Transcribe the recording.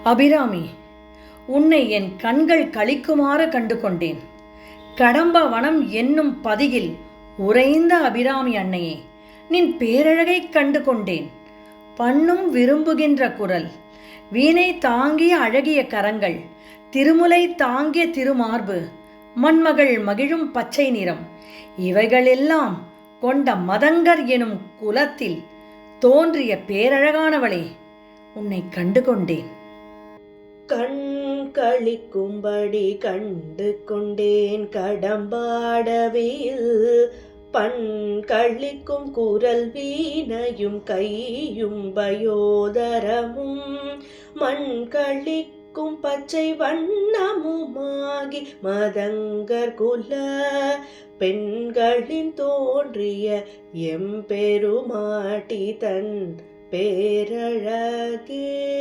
அபிராமி, உன்னை என் கண்கள் களிக்குமாறு கண்டு கொண்டேன். கடம்ப வனம் என்னும் பதியில் உறைந்த அபிராமி அன்னையே, நின் பேரழகைக் கண்டு கொண்டேன். பண்ணும் விரும்புகின்ற குரல், வீணை தாங்கிய அழகிய கரங்கள், திருமுலை தாங்கிய திருமார்பு, மண்மகள் மகிழும் பச்சை நிறம், இவைகளெல்லாம் கொண்ட மதங்கர் எனும் குலத்தில் தோன்றிய பேரழகானவளே, உன்னை கண்டு கொண்டேன். கண் களிக்கும்படி கண்டு கொண்டேன் கடம்பாடவையில், பண் களிக்கும் குரல் வீணையும் கையும் பயோதரமும், மண் களிக்கும் பச்சை வண்ணமுமாகி மதங்கர் குல பெண்களின் தோன்றிய எம்பெருமாட்டி தன் பேரழகே.